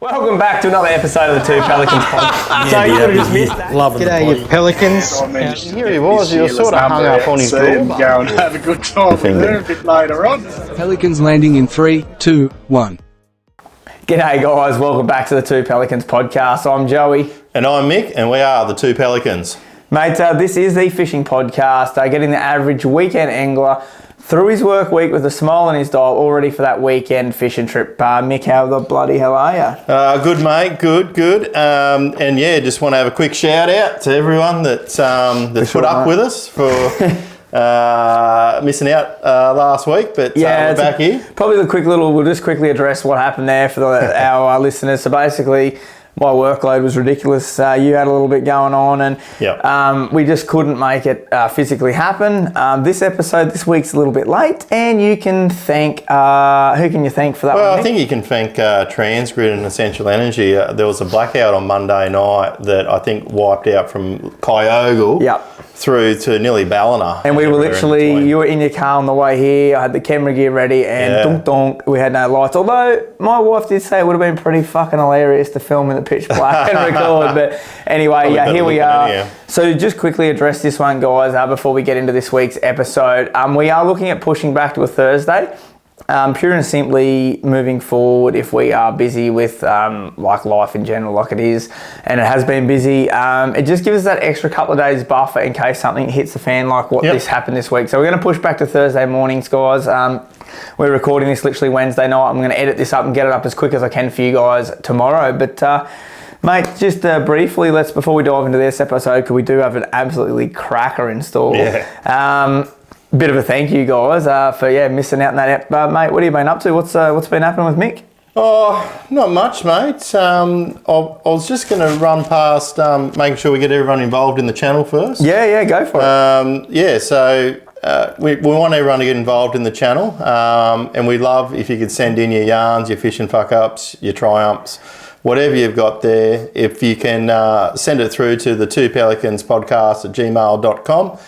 Welcome back to another episode of the Two Pelicans podcast. So you would have just missed that. Loving G'day, you pelicans. Here he was, he was sort of hung up on his door. Go and have a good time with her a bit later on. Pelicans landing in 3, 2, 1. G'day guys, welcome back to the Two Pelicans podcast. I'm Joey. And I'm Mick, and we are the Two Pelicans. Mate, this is the fishing podcast, getting the average weekend angler through his work week with a smile on his dial, all ready for that weekend fishing trip. Mick, how the bloody hell are you? Good, mate. Good. And yeah, just want to have a quick shout out to everyone that's put up with us for missing out last week. But we're back here. Probably we'll just quickly address what happened there for our listeners. So basically, my workload was ridiculous. You had a little bit going on, and we just couldn't make it physically happen. This week's a little bit late, and you can thank. Who can you thank for that? Well, I think you can thank Transgrid and Essential Energy. There was a blackout on Monday night that I think wiped out from Kyogle through to nearly Ballina. And we were literally, you were in your car on the way here. I had the camera gear ready, and donk, we had no lights. Although my wife did say it would have been pretty fucking hilarious to film in the pitch black and record. But anyway, here we are. So just quickly address this one, guys, before we get into this week's episode. We are looking at pushing back to a Thursday. Pure and simply moving forward, if we are busy with like life in general, like it is, and it has been busy, it just gives us that extra couple of days buffer in case something hits the fan like what this happened this week. So we're going to push back to Thursday mornings, guys. We're recording this literally Wednesday night. I'm going to edit this up and get it up as quick as I can for you guys tomorrow. But mate, just briefly, before we dive into this episode, because we do have an absolutely cracker in store. Bit of a thank you, guys, for missing out on that. Mate, what have you been up to? What's been happening with Mick? Oh, not much, mate. I was just going to run past making sure we get everyone involved in the channel first. Yeah, go for it. So we want everyone to get involved in the channel, and we love if you could send in your yarns, your fishing fuck-ups, your triumphs, whatever you've got there. If you can send it through to the Two Pelicans podcast at gmail.com.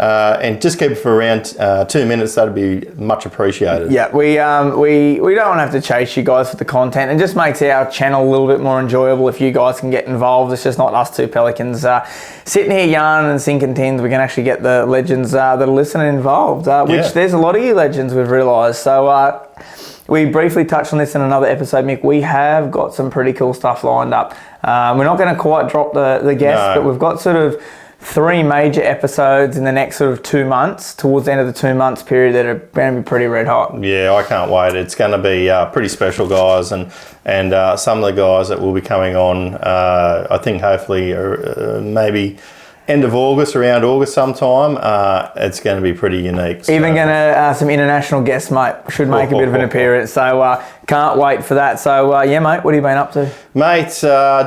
And just keep it for around 2 minutes. That'd be much appreciated. Yeah, we don't want to have to chase you guys for the content. It just makes our channel a little bit more enjoyable if you guys can get involved. It's just not us two pelicans sitting here yarning and sinking tins. We can actually get the legends that are listening involved, which there's a lot of you legends we've realised. So we briefly touched on this in another episode, Mick. We have got some pretty cool stuff lined up. We're not going to quite drop the guests, but we've got sort of 3 major episodes in the next sort of 2 months, towards the end of the 2 months period, that are going to be pretty red hot. Yeah, I can't wait. It's going to be pretty special, guys, and some of the guys that will be coming on, I think hopefully maybe end of August, around August sometime, it's going to be pretty unique. So. Even going to some international guests, mate, should make a bit of an appearance. So can't wait for that. So mate, what have you been up to? Mate,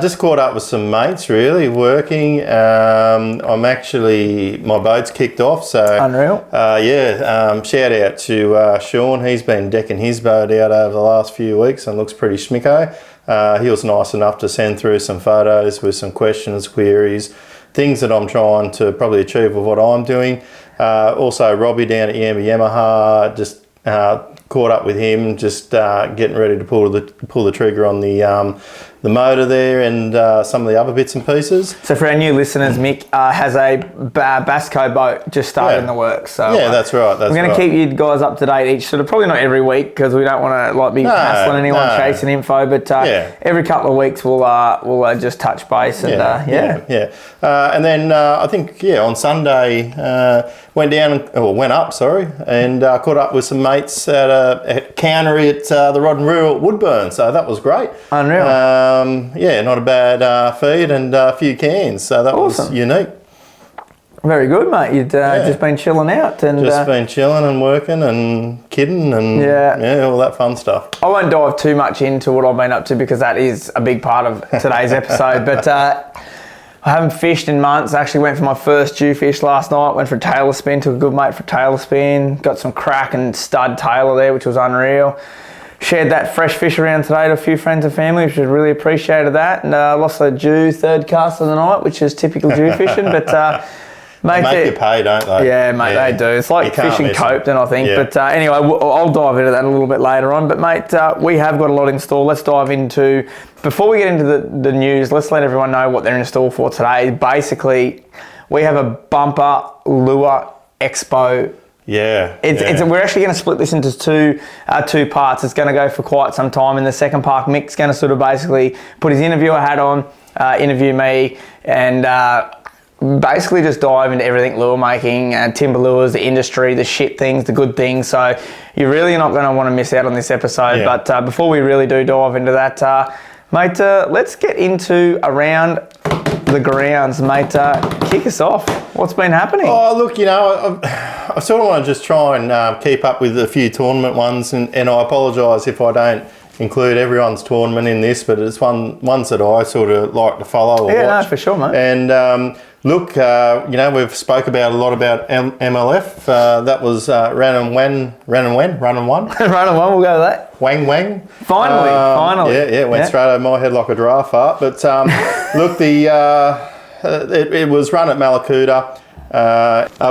just caught up with some mates, really, working. My boat's kicked off. So unreal. Shout out to Sean. He's been decking his boat out over the last few weeks and looks pretty schmicko. He was nice enough to send through some photos with some questions, queries, things that I'm trying to probably achieve with what I'm doing. Also, Robbie down at Yamaha, just caught up with him, just getting ready to pull the trigger on the motor there and some of the other bits and pieces. So for our new listeners, Mick has a Basco boat just started in the works. So that's right. We're going to keep you guys up to date each, sort of probably not every week because we don't want to be hassling anyone chasing info, but every couple of weeks we'll just touch base and and then I think on Sunday went up and caught up with some mates at a cannery at the Rod and Reel at Woodburn. So that was great. Unreal. Not a bad feed and a few cans. So that was unique. Very good, mate. You'd just been chilling out and been chilling and working and kidding and all that fun stuff. I won't dive too much into what I've been up to because that is a big part of today's episode. But I haven't fished in months. I actually went for my first dew fish last night. Went for a tailor spin. Took a good mate for a tailor spin. Got some crack and stud tailor there, which was unreal. Shared that fresh fish around today to a few friends and family, which was really appreciated that. And lost a dew third cast of the night, which is typical dew fishing. But Mate, They make you pay, don't they? Yeah, mate, they do. It's You like can't fishing miss Copeton, I think. Yeah. But anyway, I'll dive into that a little bit later on. But, mate, we have got a lot in store. Let's dive into... Before we get into the news, let's let everyone know what they're in store for today. Basically, we have a bumper Lure Expo. Yeah. We're actually going to split this into two parts. It's going to go for quite some time. In the second part, Mick's going to sort of basically put his interviewer hat on, interview me, and basically just dive into everything lure making, timber lures, the industry, the shit things, the good things. So you're really not going to want to miss out on this episode. Yeah. But before we really do dive into that, mate, let's get into around the grounds, mate. Kick us off. What's been happening? Oh, look, I sort of want to just try and keep up with a few tournament ones, and I apologise if I don't include everyone's tournament in this, but it's ones that I sort of like to follow or watch. No, for sure, mate. And look, we've spoke about a lot about MLF. That was run and one. Run and one, we'll go with that. Wang. Finally. Yeah, it went straight over my head like a giraffe fart. But look, it was run at Malakuta,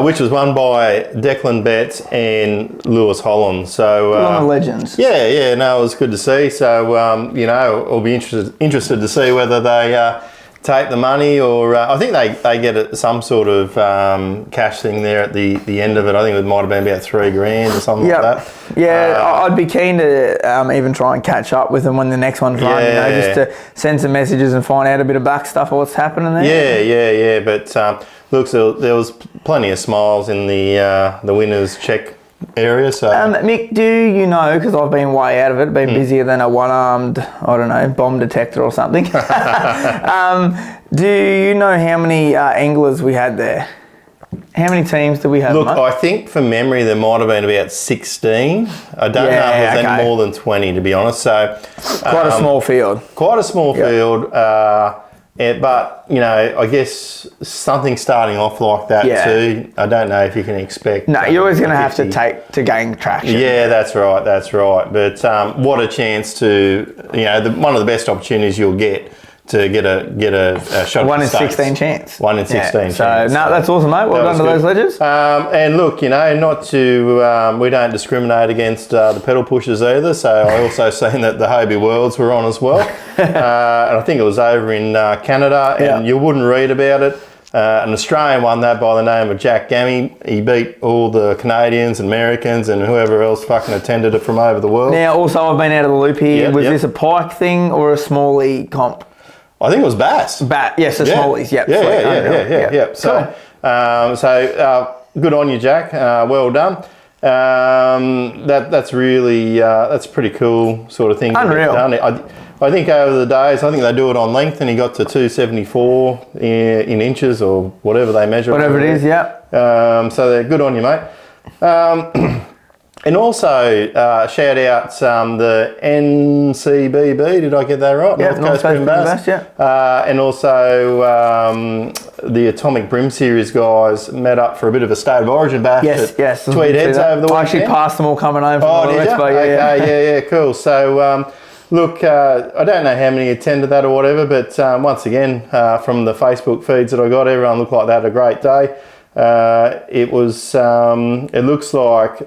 which was won by Declan Betts and Lewis Holland. So One of the legends. Yeah, no, it was good to see. So I'll be interested to see whether they take the money, or I think they get some sort of cash thing there at the end of it. I think it might have been about $3,000 or something like that. Yeah, I'd be keen to even try and catch up with them when the next one's run, just to send some messages and find out a bit of back stuff of what's happening there. Yeah. But look, so there was plenty of smiles in the winners' check area. So Mick, do you know, because I've been way out of it, been busier than a one-armed, I don't know, bomb detector or something. Do you know how many anglers we had there? How many teams do we have? Look, mate? I think from memory there might have been about 16. I don't know if it was any more than 20, to be honest. So quite a small field. Quite a small field. But, I guess something starting off like that too, I don't know if you can expect... No, you're always going to have to gain traction. Yeah, that's right. But what a chance to, one of the best opportunities you'll get to get a shot at 1 in States. 16 chance. 1 in 16 chance. So, no, that's awesome, mate. Well done to those legends. And look, not to, we don't discriminate against the pedal pushers either. So I also seen that the Hobie Worlds were on as well. And I think it was over in Canada, and you wouldn't read about it. An Australian won that by the name of Jack Gammy. He beat all the Canadians and Americans and whoever else fucking attended it from over the world. Now, also, I've been out of the loop here. Was this a pike thing or a smallie comp? I think it was bass. Yes, the smallies. Yep. Yeah. So good on you, Jack. Well done. That's really that's a pretty cool sort of thing. Unreal. I think over the days, I think they do it on length, and he got to 274 in inches or whatever they measure. Whatever it is, yeah. So they're good on you, mate. And also, shout out the NCBB, did I get that right? Yeah, North Coast Brim Bass, yeah. And also the Atomic Brim Series guys met up for a bit of a State of Origin bash at Tweed Heads over the weekend. I actually passed them all coming home from the Expo. Yeah, cool. So, look, I don't know how many attended that or whatever, but once again, from the Facebook feeds that I got, everyone looked like they had a great day. It was. It looks like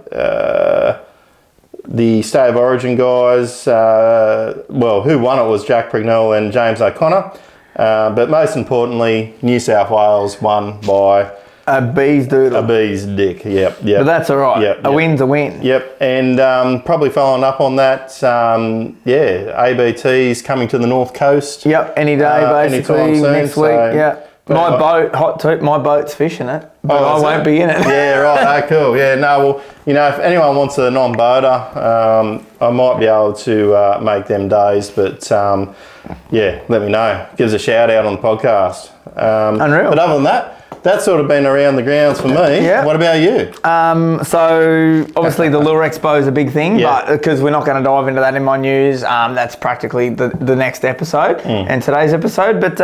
the State of Origin guys. Who won it was Jack Prignell and James O'Connor. But most importantly, New South Wales won by a bee's doodle. A bee's dick. Yep. But that's all right. A win's a win. Yep. And probably following up on that, ABT's coming to the North Coast. Yep. Any day, basically next week. Yeah. My boat, hot tip, my boat's fishing it, but I won't be in it. Yeah, right, cool. Yeah, no, well, if anyone wants a non-boater, I might be able to make them days, but let me know. Give us a shout out on the podcast. Unreal. But other than that, that's sort of been around the grounds for me. Yeah. What about you? So obviously the Lure Expo is a big thing, but because we're not going to dive into that in my news, that's practically the next episode and today's episode. But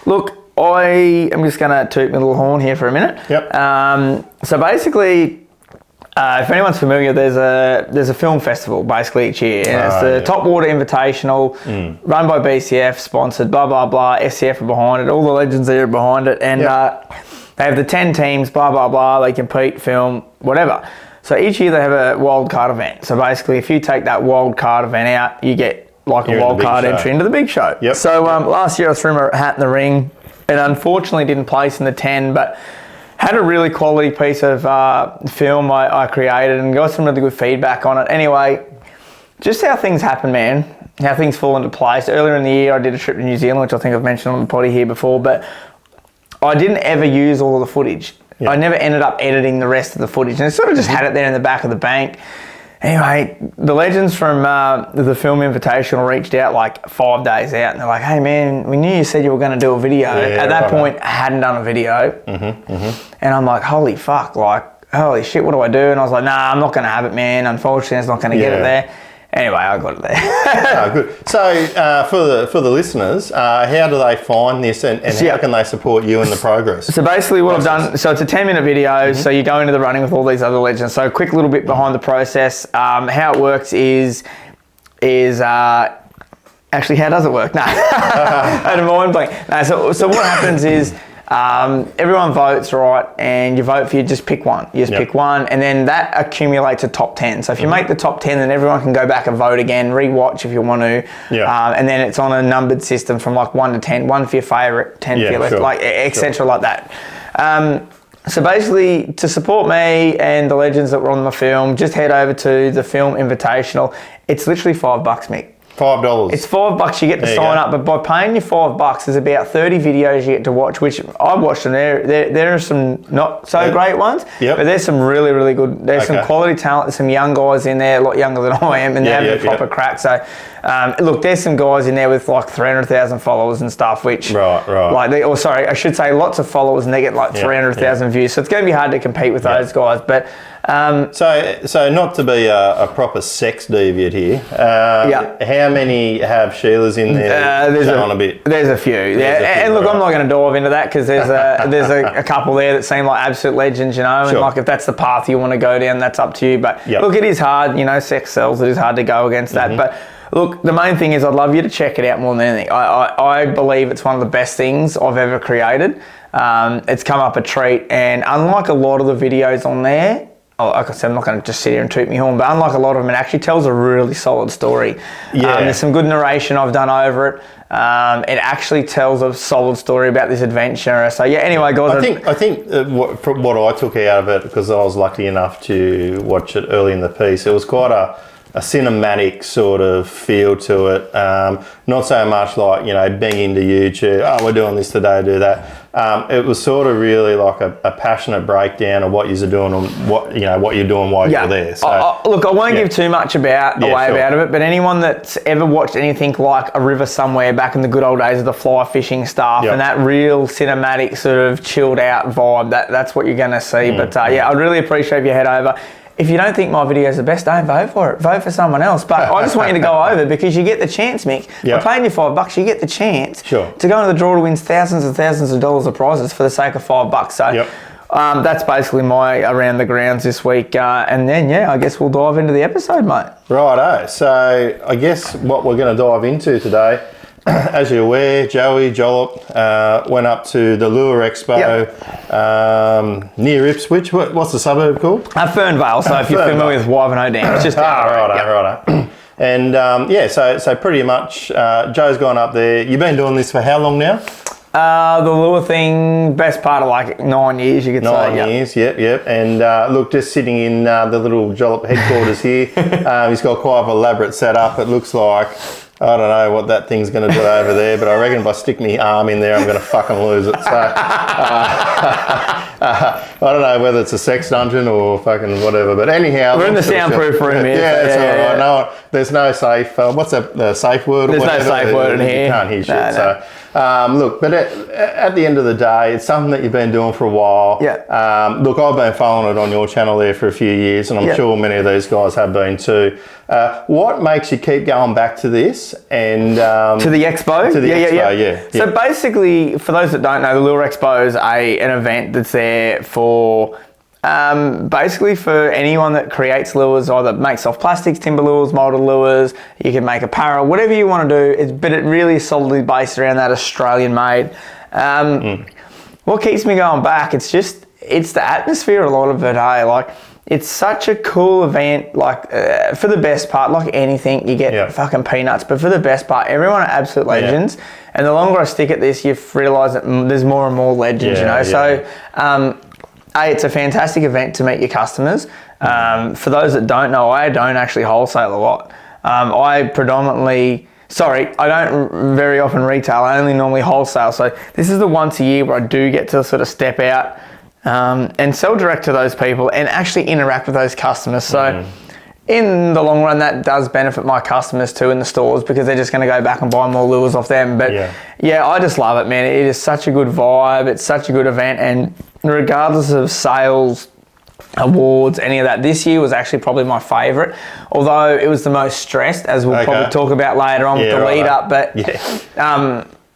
look, I am just going to toot my little horn here for a minute. Yep. So basically, if anyone's familiar, there's a film festival basically each year, and it's the Top Water Invitational, run by BCF, sponsored, blah blah blah. SCF are behind it. All the legends there are behind it, and They have the 10 teams, blah, blah, blah. They compete, film, whatever. So each year they have a wild card event. So basically, if you take that wild card event out, you get like a wild card entry into the big show. Yep. So last year I threw my hat in the ring and unfortunately didn't place in the 10, but had a really quality piece of film I created and got some really good feedback on it. Anyway, just how things happen, man. How things fall into place. Earlier in the year I did a trip to New Zealand, which I think I've mentioned on the potty here before, but I didn't ever use all of the footage. Yep. I never ended up editing the rest of the footage and I sort of just had it there in the back of the bank. Anyway, the legends from the Film Invitational reached out like 5 days out and they're like, hey man, we knew you said you were going to do a video. At that point, I hadn't done a video. And I'm like, holy fuck, like, holy shit, what do I do? And I was like, nah, I'm not going to have it, man. Unfortunately, it's not going to get it there. Anyway, I got it there. Oh, good. So for the listeners, how do they find this and how can they support you in the progress? So basically what I've done, so it's a 10-minute video, so you go into the running with all these other legends. So a quick little bit behind the process. How it works is actually, how does it work? No, I had a mind blank. No, so what happens is everyone votes, right? And you vote for you just pick one. You just pick one, and then that accumulates a top 10. So if you make the top 10, then everyone can go back and vote again, re-watch if you want to. And then it's on a numbered system from like 1 to 10. 1 for your favourite, 10 for your left, like etc. like that. So basically, to support me and the legends that were on my film, just head over to the Film Invitational. It's literally $5, Mick. $5. It's $5 you get to sign up, but by paying your $5, there's about 30 videos you get to watch, which I watched them. There are some not so great ones, but there's some really, really good. There's some quality talent. There's some young guys in there, a lot younger than I am, and they're having a proper crack. So, look, there's some guys in there with like 300,000 followers and stuff, which like I should say lots of followers, and they get like 300,000 views. So it's going to be hard to compete with those guys, but. So not to be a proper sex deviant here, how many have Sheilas in there? There's a few. And look, I'm not going to dive into that because there's a couple there that seem like absolute legends, you know, and like if that's the path you want to go down, that's up to you. But look, it is hard, you know, sex sells, it is hard to go against that. But look, the main thing is I'd love you to check it out more than anything. I believe it's one of the best things I've ever created. It's come up a treat, and unlike a lot of the videos on there, like I said, I'm not going to just sit here and toot me horn, but unlike a lot of them, it actually tells a really solid story. There's some good narration I've done over it. It actually tells a solid story about this adventure. So anyway, guys. I think from what I took out of it, because I was lucky enough to watch it early in the piece, it was quite a cinematic sort of feel to it. Not so much like, you know, bang into YouTube, oh, we're doing this today, do that. It was sort of really like a passionate breakdown of what you're doing and what you're doing while you're there. So, look, I won't give too much about about it, but anyone that's ever watched anything like A River Somewhere back in the good old days of the fly fishing stuff and that real cinematic sort of chilled out vibe, that's what you're going to see. But I'd really appreciate if you head over. If you don't think my video is the best, don't vote for it. Vote for someone else. But I just want you to go over because you get the chance, Mick. By paying you $5, you get the chance to go into the draw to win thousands and thousands of dollars of prizes for the sake of $5. So that's basically my around the grounds this week. And then, I guess we'll dive into the episode, mate. Righto. So I guess what we're going to dive into today, as you're aware, Jollip went up to the Lure Expo near Ipswich. What's the suburb called? Fernvale. So if you're familiar with Wivenhoe Dam, it's just righto. And so pretty much Joe's gone up there. You've been doing this for how long now? The lure thing, best part of like 9 years, you could say. 9 years, yep. And look, just sitting in the little Jollip headquarters here, he's got quite an elaborate setup. It looks like, I don't know what that thing's going to do over there, but I reckon if I stick my arm in there, I'm going to fucking lose it. So I don't know whether it's a sex dungeon or fucking whatever, but anyhow. We're in the soundproof room here. That's all right. No, there's no safe, what's the safe word? There's no safe word in here. You can't hear shit. So, look, but at the end of the day, it's something that you've been doing for a while. Look, I've been following it on your channel there for a few years, and I'm sure many of these guys have been too. What makes you keep going back to this and to the expo? To the expo. So basically, for those that don't know, the Lure Expo is an event that's there for basically for anyone that creates lures, either makes soft plastics, timber lures, molded lures. You can make apparel, whatever you want to do. But it really is solidly based around that Australian made. what keeps me going back, it's the atmosphere, a lot of it, hey? Like, it's such a cool event, like, for the best part, like anything, you get fucking peanuts, but for the best part, everyone are absolute legends, and the longer I stick at this, you realise that there's more and more legends, you know, so, it's a fantastic event to meet your customers. For those that don't know, I don't actually wholesale a lot. I don't very often retail, I only normally wholesale, so this is the once a year where I do get to sort of step out and sell direct to those people and actually interact with those customers. So in the long run, that does benefit my customers too in the stores, because they're just going to go back and buy more lures off them. But yeah, I just love it, man. It is such a good vibe. It's such a good event, and regardless of sales, awards, any of that, this year was actually probably my favourite, although it was the most stressed, as we'll probably talk about later on with the lead up. But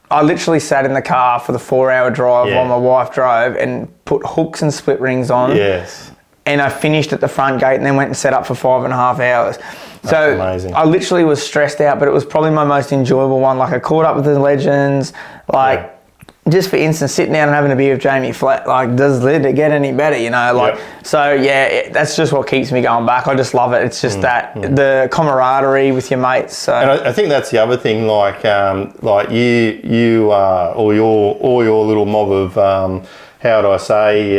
I literally sat in the car for the 4-hour drive while my wife drove and put hooks and split rings on. And I finished at the front gate and then went and set up for 5.5 hours. So amazing. I literally was stressed out, but it was probably my most enjoyable one. Like, I caught up with the legends, like, just for instance, sitting down and having a beer with Jamie Flatt, like, does it get any better, you know? Like, so yeah, that's just what keeps me going back. I just love it. It's just the camaraderie with your mates. So. And I think that's the other thing, like you or your little mob of how do I say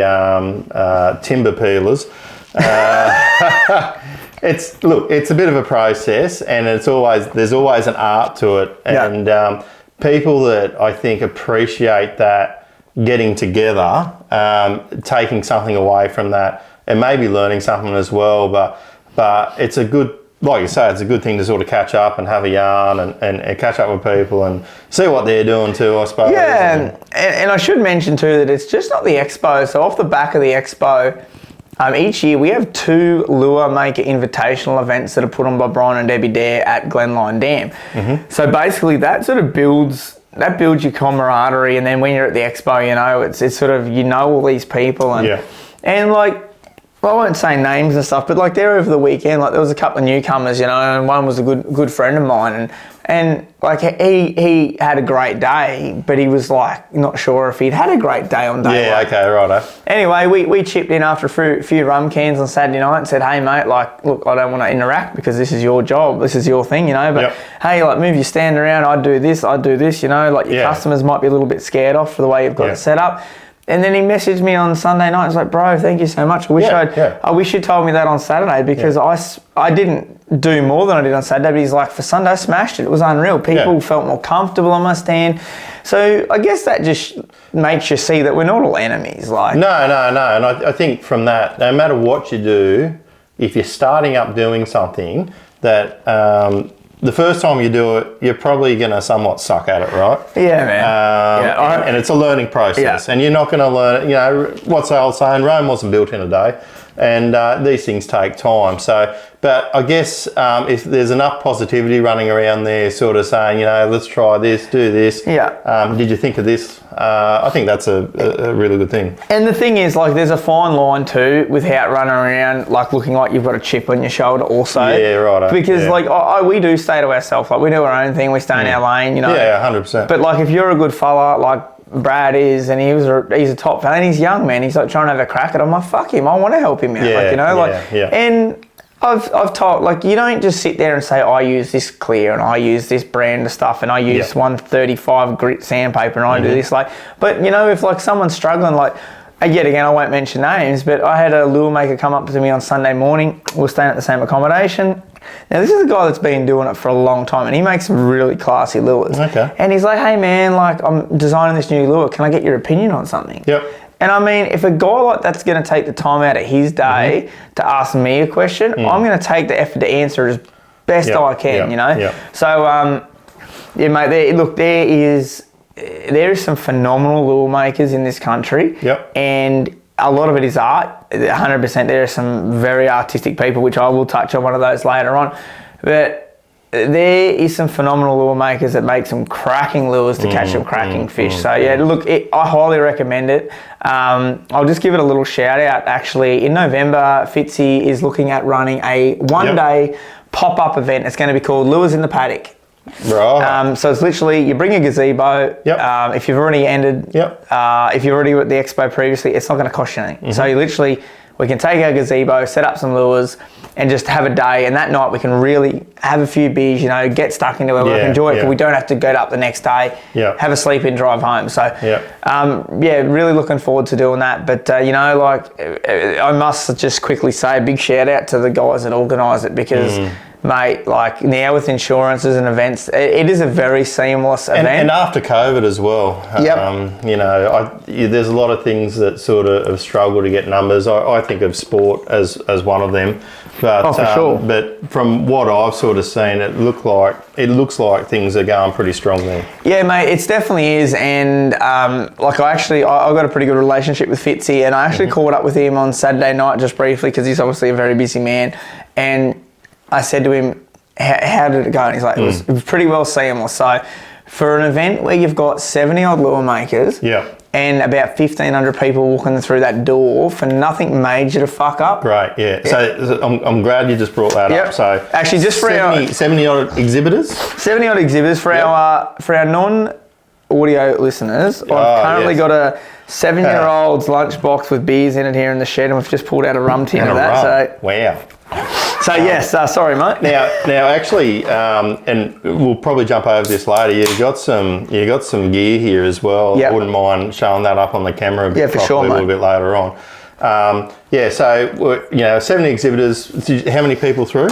timber peelers. It's a bit of a process, and there's always an art to it, and. People that I think appreciate that getting together, taking something away from that, and maybe learning something as well. But it's a good, like you say, it's a good thing to sort of catch up and have a yarn and catch up with people and see what they're doing too, I suppose. Yeah, and I should mention too that it's just not the expo. So off the back of the expo, each year we have 2 lure maker invitational events that are put on by Brian and Debbie Dare at Glenline Dam. So basically that sort of builds your camaraderie, and then when you're at the expo, you know, it's sort of, you know, all these people and like, well, I won't say names and stuff, but like, there over the weekend, like, there was a couple of newcomers, you know, and one was a good friend of mine, and like, he had a great day, but he was like not sure if he'd had a great day on day one. Okay, righto. Anyway, we chipped in after a few rum cans on Saturday night and said, hey mate, like, look, I don't want to interact because this is your job, this is your thing, you know, but hey, like, move your stand around, I do this, you know, like, your customers might be a little bit scared off for the way you've got it set up. And then he messaged me on Sunday night. He's like, bro, thank you so much. I wish you told me that on Saturday, because I didn't do more than I did on Saturday. But he's like, for Sunday, I smashed it. It was unreal. People felt more comfortable on my stand. So I guess that just makes you see that we're not all enemies. Like, No. And I think from that, no matter what you do, if you're starting up doing something that the first time you do it, you're probably going to somewhat suck at it, right? Yeah, man. And it's a learning process, and you're not going to learn it. You know, what's the old saying? Rome wasn't built in a day, and these things take time. So, but I guess if there's enough positivity running around there, sort of saying, you know, let's try this, do this. Did you think of this? I think that's a really good thing. And the thing is, like, there's a fine line too with how running around, like, looking like you've got a chip on your shoulder also. Yeah, right. Because like, we do stay to ourselves. Like, we do our own thing. We stay in our lane, you know. Yeah, 100%. But like, if you're a good fella, like Brad is, and he's a top fan, and he's young, man. He's like trying to have a crack at it. I'm like, fuck him. I want to help him out. Like, you know, and I've told, like, you don't just sit there and say, I use this clear and I use this brand of stuff and I use 135 grit sandpaper and I do this, like, but you know, if like someone's struggling, like, yet again, I won't mention names, but I had a lure maker come up to me on Sunday morning. We were staying at the same accommodation. Now, this is a guy that's been doing it for a long time, and he makes some really classy lures. Okay. And he's like, hey man, like, I'm designing this new lure. Can I get your opinion on something? And I mean, if a guy like that's going to take the time out of his day to ask me a question, I'm going to take the effort to answer as best I can, you know? So, yeah, mate, there is some phenomenal lure makers in this country. And a lot of it is art. 100%. There are some very artistic people, which I will touch on one of those later on. But there is some phenomenal lure makers that make some cracking lures to catch some cracking fish. So yeah, look, I highly recommend it. I'll just give it a little shout out. Actually, in November, Fitzy is looking at running a one-day pop-up event. It's going to be called Lures in the Paddock. Right. So it's literally, you bring a gazebo. Yep. If you've already entered, Yep. if you're already at the expo previously, it's not going to cost you anything. So you literally, we can take our gazebo, set up some lures, and just have a day. And that night we can really have a few beers, you know, get stuck into our work, enjoy it. But we don't have to get up the next day, have a sleep in, drive home. So, really looking forward to doing that. But, you know, like, I must just quickly say a big shout out to the guys that organise it because, mate, like now with insurances and events, it is a very seamless event. And after COVID as well, you know, there's a lot of things that sort of have struggled to get numbers. I think of sport as one of them. But, for sure. But from what I've sort of seen, it looks like things are going pretty strongly. Yeah, mate, it definitely is. And like I got a pretty good relationship with Fitzy, and I actually caught up with him on Saturday night just briefly because he's obviously a very busy man. And I said to him, how did it go? And he's like, it was pretty well seamless. So for an event where you've got 70 odd lure makers and about 1,500 people walking through that door for nothing major to fuck up. Right, yeah. So I'm glad you just brought that up. So actually, just for 70 odd exhibitors? 70 odd exhibitors for our non-audio listeners. I've currently got a 7-year-old's lunchbox with beers in it here in the shed, and we've just pulled out a rum tin of that. So wow. So yes, sorry, mate. Now, actually, and we'll probably jump over this later. You got some gear here as well. I wouldn't mind showing that up on the camera a bit for sure, a little bit later on. So you know, 70 exhibitors. How many people through?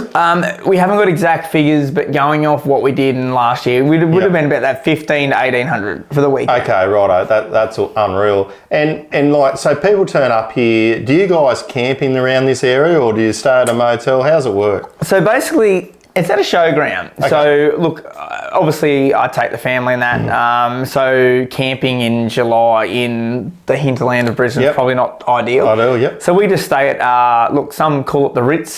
We haven't got exact figures, but going off what we did in last year, we would have been about that 1,500 to 1,800 for the weekend. Okay, righto. That's unreal. And like, so people turn up here. Do you guys camp in around this area, or do you stay at a motel? How's it work? So basically, it's at a showground. Okay. So look, obviously I take the family and that. So camping in July in the hinterland of Brisbane is probably not ideal. So we just stay at, some call it the Ritz,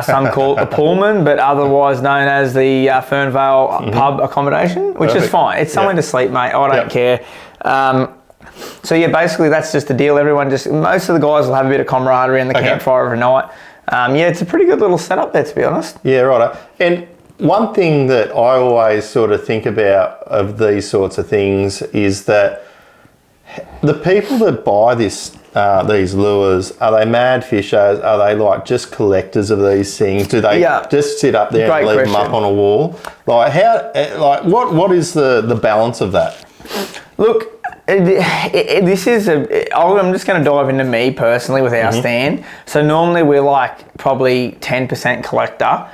some call it the Pullman, but otherwise known as the Fernvale pub accommodation, which is fine. It's somewhere to sleep, mate. I don't care. So yeah, basically that's just the deal. Most of the guys will have a bit of camaraderie in the campfire every night. It's a pretty good little setup there, to be honest. Yeah, right. And one thing that I always sort of think about of these sorts of things is that the people that buy these lures, are they mad fishers? Are they like just collectors of these things? Do they just sit up there and leave them up on a wall? Like what is the balance of that? Look, this is I'm just going to dive into me personally with our stand. So normally we're like probably 10% collector.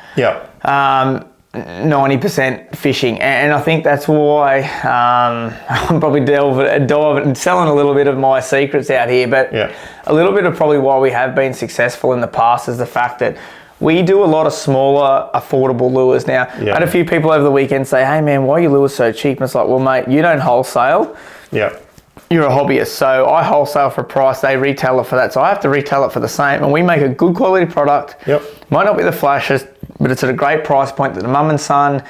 90% fishing, and I think that's why I'm probably diving and selling a little bit of my secrets out here, but a little bit of probably why we have been successful in the past is the fact that we do a lot of smaller, affordable lures. Now, I had a few people over the weekend say, hey man, why are your lures so cheap? And it's like, well mate, you don't wholesale. You're a hobbyist, so I wholesale for a price, they retail it for that, so I have to retail it for the same, and we make a good quality product. Might not be the flashiest, but it's at a great price point that the mum and son,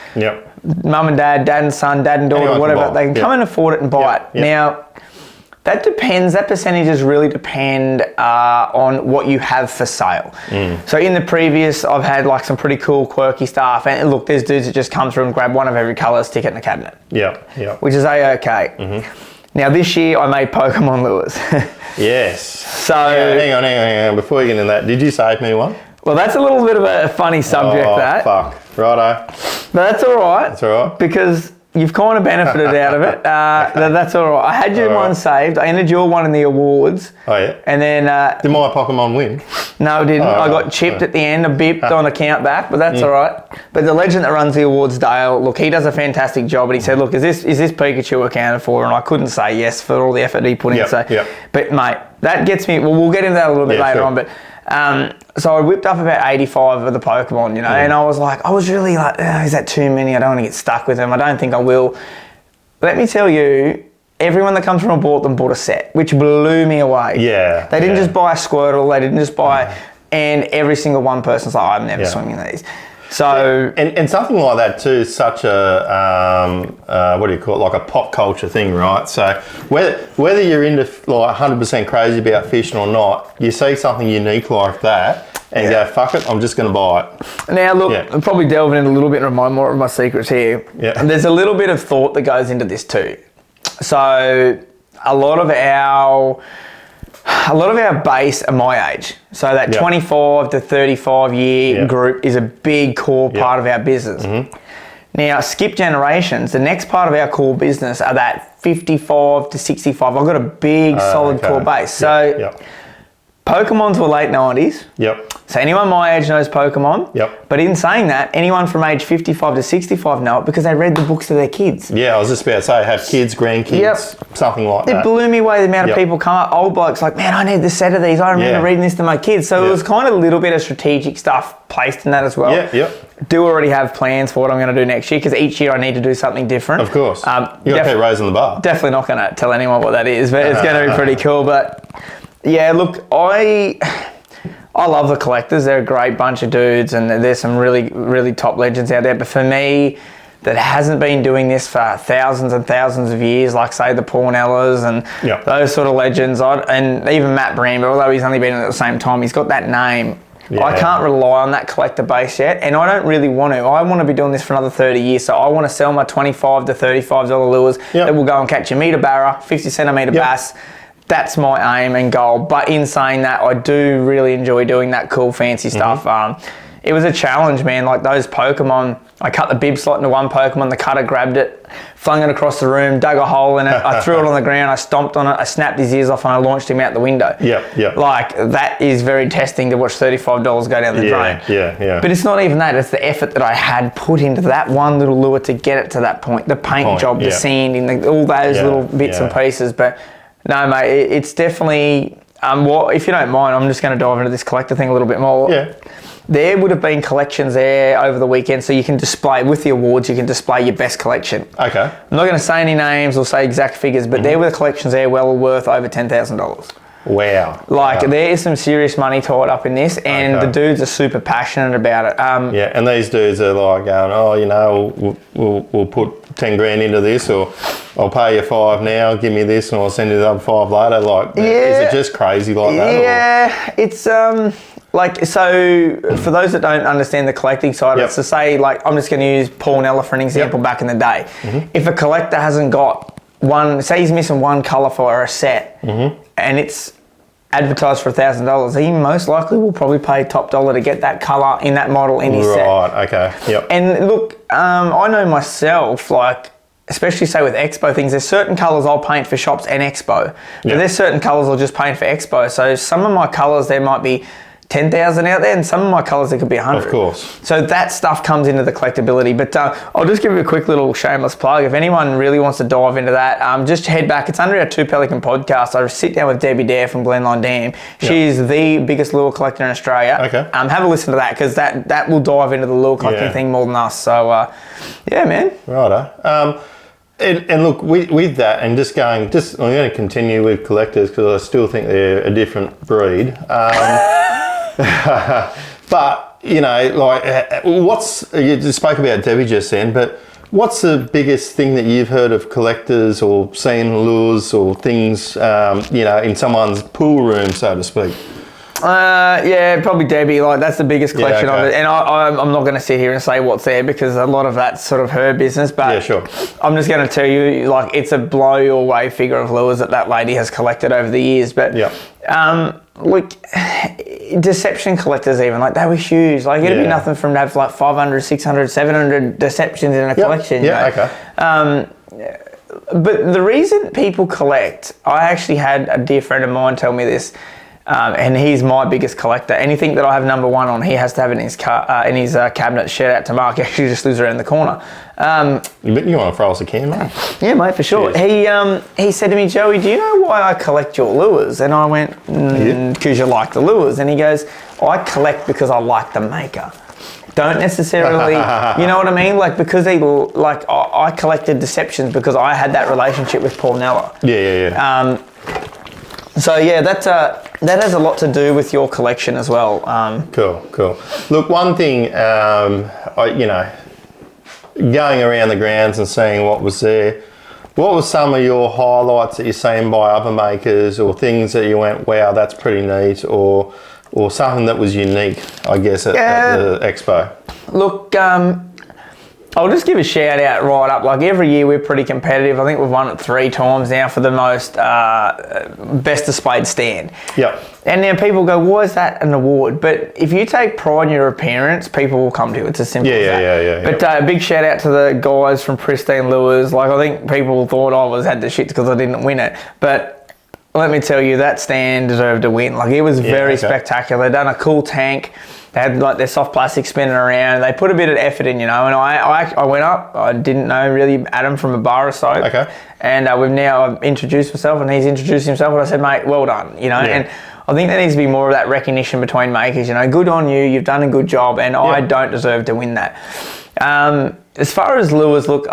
mum and dad, dad and son, dad and daughter, whatever, they can come and afford it and buy it. Now, that percentages really depend on what you have for sale. So in the previous, I've had like some pretty cool, quirky stuff, and look, there's dudes that just come through and grab one of every colour, stick it in the cabinet. Which is A-okay. Now this year I made Pokemon lures. Yes. So hang on. Before you get into that, did you save me one? Well, that's a little bit of a funny subject. Fuck. Righto. But that's all right. That's all right. Because you've kind of benefited out of it. That's all right. I had your one saved. I entered your one in the awards. Oh yeah. And then did my Pokemon win? No, it didn't. I got chipped at the end. I bipped on account back, but that's all right. But the legend that runs the awards, Dale, look, he does a fantastic job. And he said, look, is this Pikachu accounted for? And I couldn't say yes for all the effort he put in. But mate, that gets me. Well, we'll get into that a little bit later on. But so I whipped up about 85 of the Pokemon, you know, and I was really like, is that too many? I don't want to get stuck with them. I don't think I will. Let me tell you, everyone that comes from bought a set, which blew me away. They didn't just buy a Squirtle, they didn't just buy, and every single one person's like, I'm never swimming these. So and something like that too is such a what do you call it, like a pop culture thing, right? So whether you're into like 100% crazy about fishing or not, you see something unique like that and go, fuck it, I'm just going to buy it. Now, look, I'm probably delving in a little bit and remind more of my secrets here. Yeah. And there's a little bit of thought that goes into this too. So a lot of our base are my age. So that 25 to 35 year group is a big core part of our business. Now, skip generations, the next part of our core business are that 55 to 65. I've got a big solid core base. So Pokemons were late 90s. So anyone my age knows Pokemon. But in saying that, anyone from age 55 to 65 know it because they read the books to their kids. Yeah, I was just about to say, have kids, grandkids, something like that. It blew me away the amount of people come up, old blokes like, man, I need the set of these. I remember reading this to my kids. So it was kind of a little bit of strategic stuff placed in that as well. Do already have plans for what I'm going to do next year because each year I need to do something different. Of course. You got to keep raising the bar. Definitely not going to tell anyone what that is, but it's going to be pretty cool. But yeah, look, I love the collectors. They're a great bunch of dudes and there's some really, really top legends out there. But for me, that hasn't been doing this for thousands and thousands of years, like say the Pornellas and those sort of legends, and even Matt Breen, although he's only been in it at the same time, he's got that name. I can't rely on that collector base yet, and I don't really want to. I want to be doing this for another 30 years, so I want to sell my $25 to $35 lures that will go and catch a metre barra, 50 centimetre bass. That's my aim and goal. But in saying that, I do really enjoy doing that cool, fancy stuff. It was a challenge, man. Like those Pokemon, I cut the bib slot into one Pokemon, the cutter grabbed it, flung it across the room, dug a hole in it, I threw it on the ground, I stomped on it, I snapped his ears off and I launched him out the window. Like that is very testing to watch $35 go down the drain. But it's not even that, it's the effort that I had put into that one little lure to get it to that point. The paint job, the sanding, all those little bits and pieces. But no, mate, it's definitely, if you don't mind, I'm just going to dive into this collector thing a little bit more. There would have been collections there over the weekend, so you can display, with the awards, you can display your best collection. I'm not going to say any names or say exact figures, but there were collections there well worth over $10,000. Wow. There is some serious money tied up in this, and the dudes are super passionate about it. And these dudes are like going, we'll put 10 grand into this, or I'll pay you 5 now, give me this, and I'll send you the other 5 later. Like, is it just crazy like that? Yeah, it's so for those that don't understand the collecting side of it, so say I'm just going to use Pornella for an example back in the day. If a collector hasn't got one, say he's missing one colour for a set, and it's advertised for $1,000, he most likely will probably pay top dollar to get that colour in that model in his set. And look, I know myself, especially say with Expo things, there's certain colours I'll paint for shops and Expo, but there's certain colours I'll just paint for Expo. So some of my colours, there might be 10,000 out there, and some of my colours there could be 100. Of course. So that stuff comes into the collectability. But I'll just give you a quick little shameless plug. If anyone really wants to dive into that, just head back. It's under our Two Pelican podcast. I sit down with Debbie Dare from Glenline Dam. She's the biggest lure collector in Australia. Have a listen to that, because that will dive into the lure collecting thing more than us. So yeah, man. Righto. And look, with that, and I'm going to continue with collectors because I still think they're a different breed. But you just spoke about Debbie just then, but what's the biggest thing that you've heard of collectors or seen lures or things in someone's pool room, so to speak? Probably Debbie. That's the biggest collection of it, and I'm not going to sit here and say what's there because a lot of that's sort of her business. But I'm just going to tell you, it's a blow your way figure of lures that lady has collected over the years. But deception collectors, even they were huge. It'd be nothing from to have 500, 600, 700 deceptions in a collection. But the reason people collect, I actually had a dear friend of mine tell me this. And he's my biggest collector. Anything that I have number one on, he has to have in his cabinet. Shout out to Mark. He actually just lives around the corner. You want to throw us a can, mate? Yeah, mate, for sure. He said to me, Joey, do you know why I collect your lures? And I went, because you like the lures. And he goes, I collect because I like the maker. Don't necessarily, you know what I mean? Because I collected deceptions because I had that relationship with Pornella. So yeah, that has a lot to do with your collection as well. Cool. Look, one thing going around the grounds and seeing what was there, what were some of your highlights that you've seen by other makers, or things that you went, wow, that's pretty neat, or something that was unique, I guess, at the expo? Look, I'll just give a shout out right up. Like every year we're pretty competitive. I think we've won it 3 times now for the most best displayed stand. Yep. And now people go, why is that an award? But if you take pride in your appearance, people will come to you. It's as simple as that. Yeah. But a big shout out to the guys from Pristine Lures. Like I think people thought I had the shits because I didn't win it. But let me tell you, that stand deserved to win. Like it was very spectacular. They'd done a cool tank. They had like their soft plastic spinning around. They put a bit of effort in, And I went up. I didn't know really Adam from a bar of soap. Okay. And we've now introduced myself, and he's introduced himself, and I said, mate, well done. And I think there needs to be more of that recognition between makers. Good on you. You've done a good job, and I don't deserve to win that. As far as lures, look.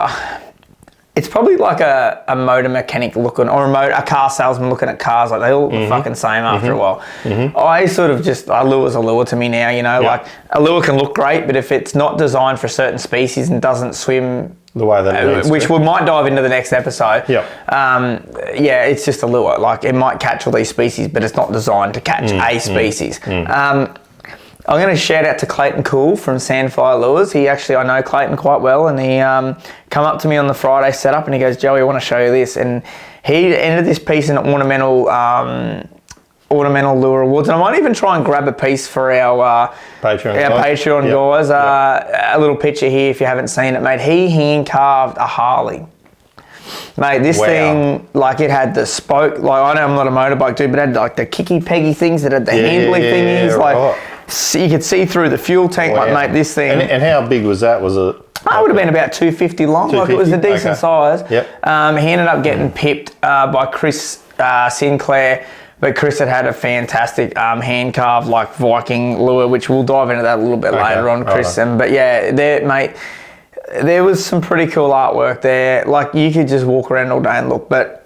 It's probably like a motor mechanic looking, or a car salesman looking at cars. Like they all look the fucking same after a while. I sort of just, a lure's a lure to me now, Like a lure can look great, but if it's not designed for a certain species and doesn't swim the way that it needs which to. we might dive into the next episode. It's just a lure. Like it might catch all these species, but it's not designed to catch a species. I'm going to shout out to Clayton Cool from Sandfire Lures. I know Clayton quite well, and he come up to me on the Friday setup and he goes, Joey, I want to show you this. And he entered this piece in ornamental lure awards, and I might even try and grab a piece for our Patreon guys. A little picture here if you haven't seen it, mate. He hand carved a Harley. Mate, this thing, like it had the spoke, like I know I'm not a motorbike dude, but it had like the kicky peggy things that had the handly thingies, you could see through the fuel tank. Like, mate, this thing. And how big was that? Was it? It would have been about 250 long. 250? Like it was a decent size. Yep. He ended up getting pipped by Chris Sinclair, but Chris had a fantastic hand carved like Viking lure, which we'll dive into that a little bit later on, Chris. But yeah, mate, there was some pretty cool artwork there. Like you could just walk around all day and look, but.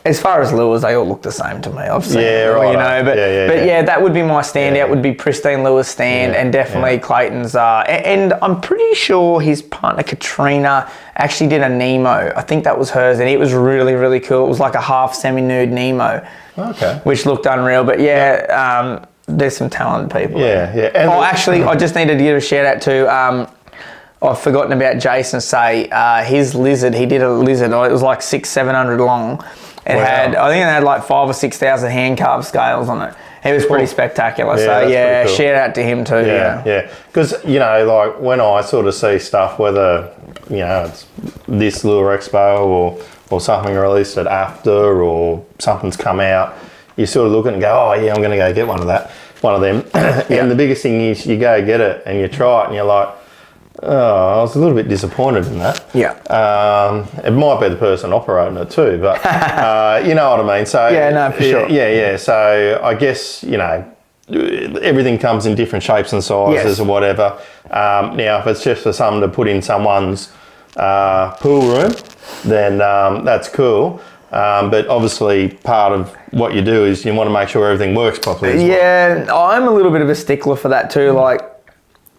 As far as lures, they all look the same to me. I've seen that would be my standout. Would be Pristine Lures stand, and definitely Clayton's. And I'm pretty sure his partner Katrina actually did a Nemo. I think that was hers, and it was really, really cool. It was like a half semi-nude Nemo, which looked unreal. But there's some talented people. And actually, I just needed to give a shout out to. I've forgotten about Jason Say. His lizard, he did a lizard. It was like 600-700 long. I think it had like 5,000 or 6,000 hand carved scales on it. It was pretty spectacular. So cool. Shout out to him too. Because like when I sort of see stuff, whether it's this Lure Expo or something released at after or something's come out, you sort of look at it and go, I'm going to go get one of them. And the biggest thing is you go get it and you try it and you're like, I was a little bit disappointed in that. It might be the person operating it too, but you know what I mean. So for sure. So I guess everything comes in different shapes and sizes or whatever. Now, if it's just for something to put in someone's pool room, then that's cool. But obviously, part of what you do is you want to make sure everything works properly. As well. I'm a little bit of a stickler for that too. Like.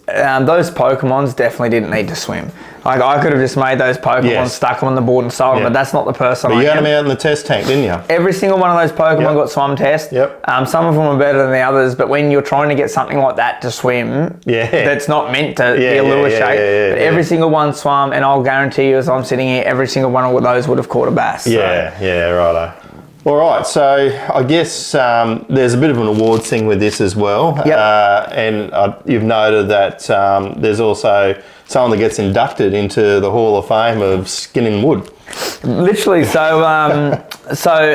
Those Pokemons definitely didn't need to swim. Like I could have just made those Pokemon, stuck them on the board and sold them, but that's not the person but I am. You had them out in the test tank, didn't you? Every single one of those Pokemon got swum test. Some of them are better than the others, but when you're trying to get something like that to swim, that's not meant to be a lure shape. But every single one swum, and I'll guarantee you as I'm sitting here, every single one of those would have caught a bass. So. Righto. All right, so I guess there's a bit of an awards thing with this as well. And you've noted that there's also someone that gets inducted into the Hall of Fame of Skinning Wood. Literally, so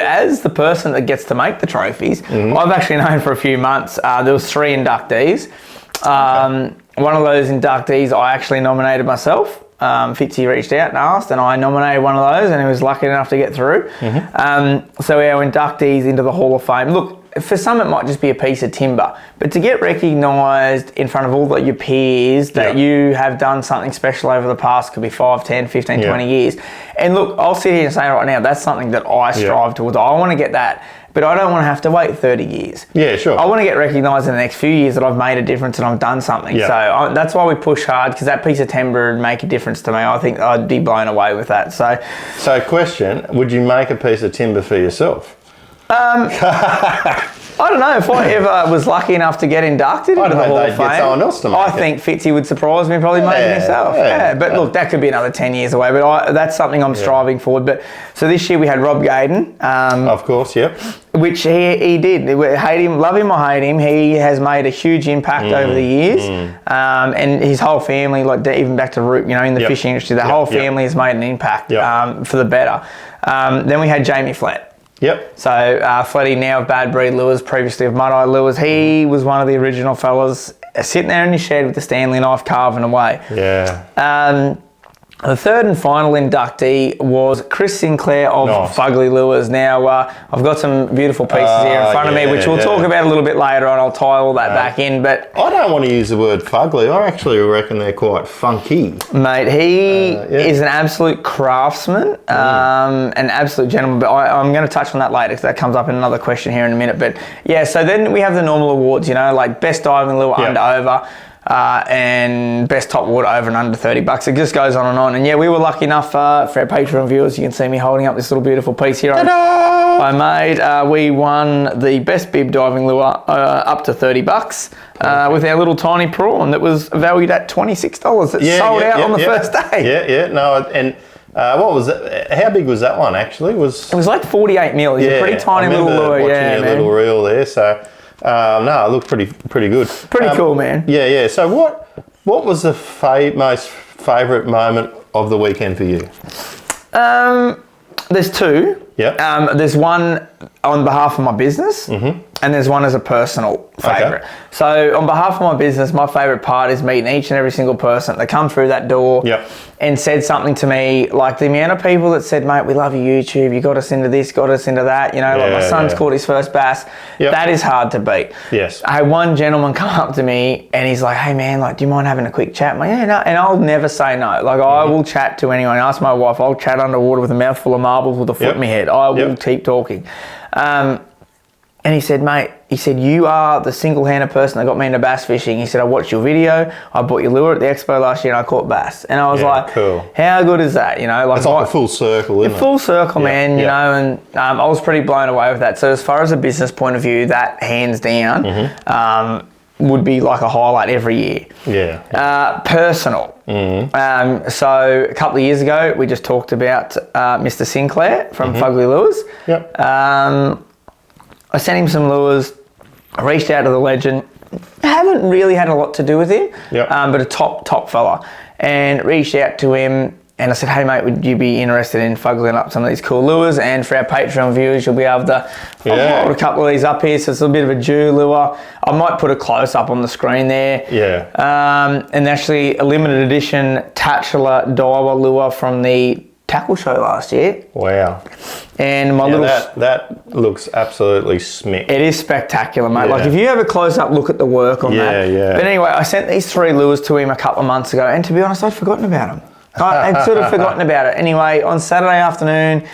as the person that gets to make the trophies, I've actually known for a few months, there was 3 inductees. One of those inductees I actually nominated myself. Fitzy reached out and asked, and I nominated one of those, and he was lucky enough to get through. So our inductees into the Hall of Fame. Look, for some it might just be a piece of timber, but to get recognised in front of all your peers that you have done something special over the past, could be 5, 10, 15, 20 years. And look, I'll sit here and say right now, that's something that I strive towards. I want to get that but I don't want to have to wait 30 years. Yeah, sure. I want to get recognised in the next few years that I've made a difference and I've done something. Yeah. So that's why we push hard, because that piece of timber would make a difference to me. I think I'd be blown away with that. So question, would you make a piece of timber for yourself? I don't know if I ever was lucky enough to get inducted into the Hall of Fame. Get someone else to make I think Fitzy would surprise me, probably make it himself. Yeah. But look, that could be another 10 years away. But that's something I'm striving forward. But so this year we had Rob Gaydon. Of course, yep. Which he did. Hate him, love him or hate him, he has made a huge impact over the years. And his whole family, like even back to root, in the fishing industry, the whole family has made an impact for the better. Then we had Jamie Flett. Yep. So Fletty, now of Bad Breed Lures, previously of Mud Eye Lures, he was one of the original fellas sitting there in his shed with the Stanley knife carving away. Yeah. The third and final inductee was Chris Sinclair of Fugly Lures. Now, I've got some beautiful pieces here in front of me, which we'll talk about a little bit later on. I'll tie all that back in. But I don't want to use the word fugly. I actually reckon they're quite funky. Mate, he is an absolute craftsman, an absolute gentleman. But I'm going to touch on that later, because that comes up in another question here in a minute. But yeah, so then we have the normal awards, like best diving lure under over. And best top water over and under $30. It just goes on and on. And yeah, we were lucky enough for our Patreon viewers. You can see me holding up this little beautiful piece here I made. We won the best bib diving lure up to $30 with our little tiny prawn that was valued at $26. It sold out on the first day. What was it? How big was that one actually? It was like 48 mil. It's a pretty tiny little lure. Watching your little reel there. So. No, it looked pretty good. Pretty cool, man. Yeah. So what was the most favourite moment of the weekend for you? There's two. Yeah. There's one on behalf of my business, and there's one as a personal favourite. Okay. So on behalf of my business, my favourite part is meeting each and every single person that come through that door and said something to me, like the amount of people that said, mate, we love your YouTube, you got us into this, got us into that, like my son's caught his first bass. That is hard to beat. Yes. I had one gentleman come up to me and he's like, hey man, like, do you mind having a quick chat? I'm like, yeah, no. And I'll never say no. Like I will chat to anyone. I ask my wife, I'll chat underwater with a mouthful of marbles with a foot in my head. I will keep talking. And he said, mate, you are the single-handed person that got me into bass fishing. He said, I watched your video, I bought your lure at the expo last year and I caught bass. And I was like, cool. How good is that? It's like a full circle, isn't it? Full circle, man, and I was pretty blown away with that. So as far as a business point of view, that hands down would be like a highlight every year. Yeah. Personal. So a couple of years ago, we just talked about Mr. Sinclair from Fugly Lures. Yep. I sent him some lures. I reached out to the legend. I haven't really had a lot to do with him, but a top fella. And reached out to him and I said, hey mate, would you be interested in fuggling up some of these cool lures? And for our Patreon viewers, you'll be able to hold a couple of these up here. So it's a bit of a Jew lure. I might put a close up on the screen there. And actually a limited edition Tatula Diver lure from the tackle show last year. Wow. And my that looks absolutely smick. It is spectacular, mate. Like if you have a close-up look at the work on that. But anyway, I sent these 3 lures to him a couple of months ago, and to be honest, I'd forgotten about them. I'd sort of forgotten about it. Anyway, on Saturday afternoon,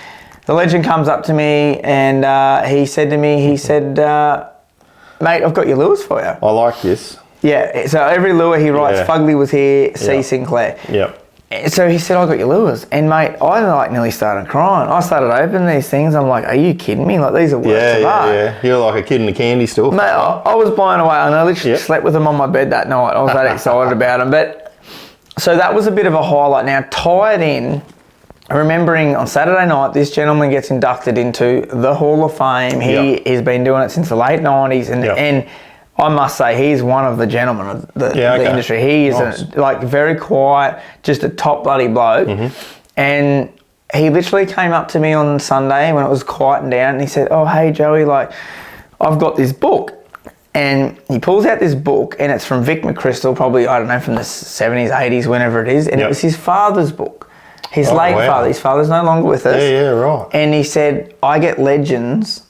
the legend comes up to me and he said to me, mate, I've got your lures for you. I like this. Yeah, so every lure he writes, Fugly was here, C. Sinclair. Yep. So he said, I got your lures. And mate, I nearly started crying. I started opening these things. I'm like, are you kidding me? Like, these are works of art. Yeah. You're like a kid in a candy store. Mate, I was blown away. And I literally slept with them on my bed that night. I was that excited about them. But so that was a bit of a highlight. Now, tied in, remembering on Saturday night, this gentleman gets inducted into the Hall of Fame. He has been doing it since the late 90s. And I must say, he's one of the gentlemen of the industry. He is very quiet, just a top bloody bloke. And he literally came up to me on Sunday when it was quieting down and he said, oh, hey, Joey, like, I've got this book. And he pulls out this book and it's from Vic McChrystal, probably, I don't know, from the 70s, 80s, whenever it is. And it was his father's book. His late father. His father's no longer with us. Yeah, right. And he said, I get legends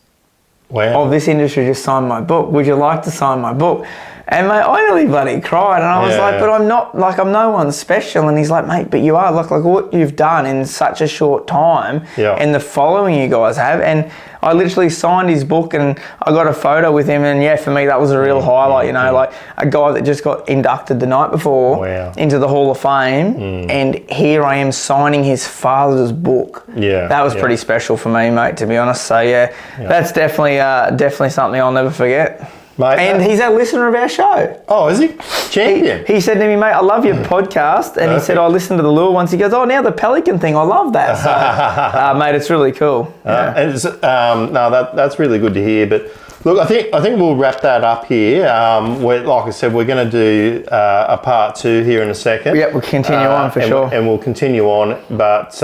of this industry to sign my book. Would you like to sign my book? And mate, I nearly bloody cried, and I was Yeah. like, but I'm not, like, I'm no one special. And he's like, mate, but you are. Like what you've done in such a short time, Yeah. and the following you guys have. And I literally signed his book, and I got a photo with him. And yeah, for me, that was a real highlight. You know, like a guy that just got inducted the night before Wow. into the Hall of Fame, and here I am signing his father's book. Yeah, that was yeah. pretty special for me, mate. To be honest, so yeah. That's definitely something I'll never forget. Mate, And he's a listener of our show. oh, is he? Champion. He said to me, mate, I love your podcast. And he said, I listened to the lure once. He goes, oh, now the pelican thing, I love that. So, mate, it's really cool. Yeah. And it's, no, that's really good to hear. But look, I think we'll wrap that up here. Like I said, we're going to do a part 2 here in a second. Yep, we'll continue on for sure. And we'll continue on. But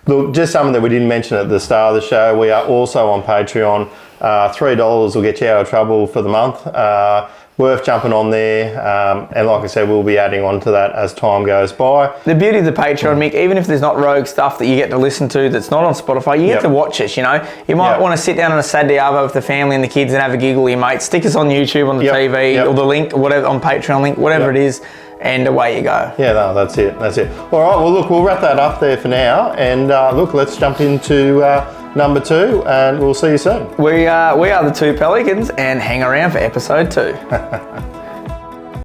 look, just something that we didn't mention at the start of the show, we are also on Patreon. $3 will get you out of trouble for the month. Worth jumping on there. And like I said, we'll be adding on to that as time goes by. The beauty of the Patreon, Mick, even if there's not rogue stuff that you get to listen to that's not on Spotify, you get to watch us, you know. You might want to sit down on a Saturday arvo with the family and the kids and have a giggle with your mates. Stick us on YouTube, on the TV, or the link, or whatever, on Patreon link, whatever it is, and away you go. Yeah, no, that's it. All right, well, look, we'll wrap that up there for now. And look, let's jump into number 2, and we'll see you soon. We are the 2 Pelicans, and hang around for episode 2.